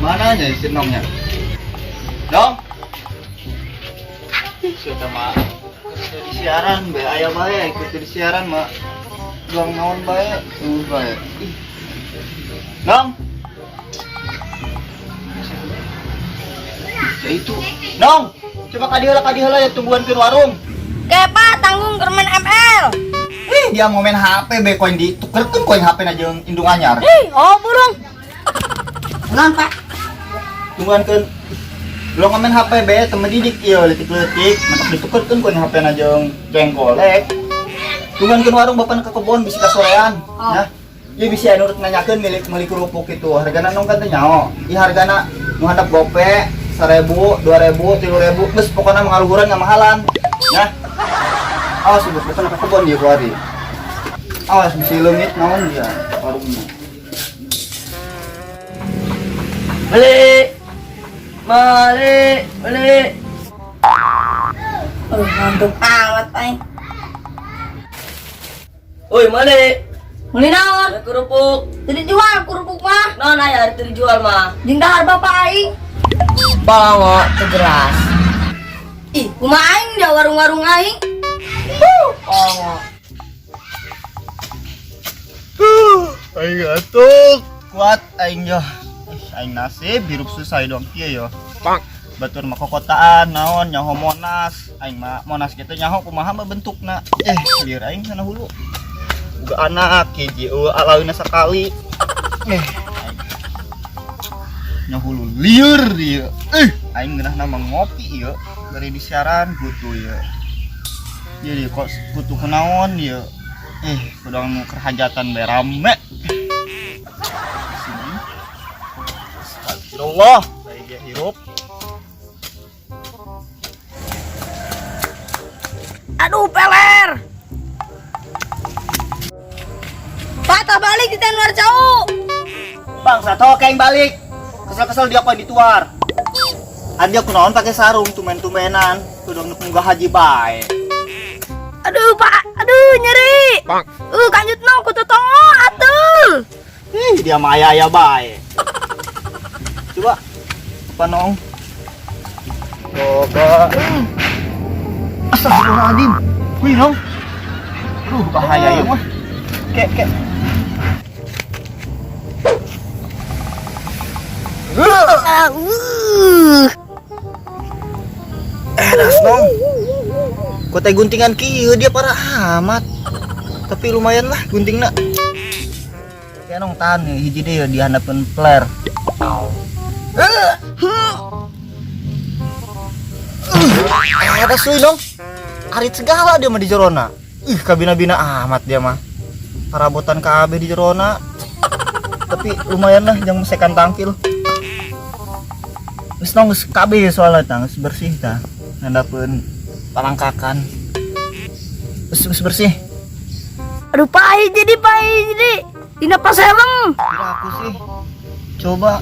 Mana nya si Nongnya? Nong? Sudah mah di siaran bae aya bae ikut di siaran mah. Doang naon bae, bae. Nong. Ya itu. Nong, coba kadiheula ya tungguan ke warung. Kepa tanggung kermen ML. Dia mau main HP be koin ditukerkeun koin HP na jeung indung anyar. Oh burung. Ngan Pak. Tungguan keun. Belum main HP be temen didik ieu leutik-leutik, mantap ditukerkeun koin HP na jeung jengkolek. Tungguan keun warung bapak ke kebon bisi ka sorean, ya. Ieu bisi anu nanyakeun meuli kerupuk itu. Hargana nong kan teh nyaho. Ieu hargana nu handap gope 1.000, 2.000, 3.000, geus pokona mangaluhuran ngamahalan. Ya. Awas ibu bukan ke kebon dia kuari. Awas bisi leungit naon dia warungna. Beli. Ngantuk amat aing. Oi, Male. Meuli naon? Ada kerupuk. Teu dijual kerupuk mah. Naon aya teu dijual mah? Jeung dahar bapak aing. Bango teu geras. Ih, kumaha aing da warung-warung aing? Bango. Aing atuh kuat aing yo. Aing nasib hirup susah dong kieu yo. Pak, batur mah kokotaan naon nyaho Monas. Aing mah Monas kitu nyaho kumaha mah bentukna. Lieur aing sana hulu. Uga anak hiji alauna sakali. Nyahulu lieur ieu. Aing geunahna mah ngopi ieu dari di siaran kutu ieu. Jadi kok kutu kunaon ieu. Kudang nu kerhajatan bae rame. Astagfirullah, bae ge hirup. Aduh, peler. Patah balik di tenuar jauh. Bang, sato kaing balik. Kesel-kesel dia kok dituar. Andi aku naon pakai sarung tumen-tumenan, kudang nu munggah haji bae. Aduh, Pak. Aduh, nyeri. Bang. Kanjut nong kutu tongo atuh. Dia mah aya bae. Coba apa nong? Coba. Astagfirullahaladzim. Wih nong. Bahaya ya mah. Kek. Das nong. Kota guntingan kieu dia parah amat. Tapi lumayan lah guntingna. Kayak nong tahan hiji deh di handapeun player. Ada suy dong. Arit segala dia mah di jerona. Kabina-bina amat dia mah. Parabotan KB di jerona. Tapi lumayan lah jangan mesekan tangkil. Geus nong geus KB soalnya tah, geus bersih tah. Handapeun palangkakan. Geus bersih. Aduh, pahit jadi. Dina pas helm. Kira aku sih. Coba.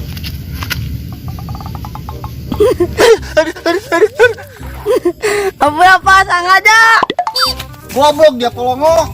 Apa sengaja? Goblok dia kolongo.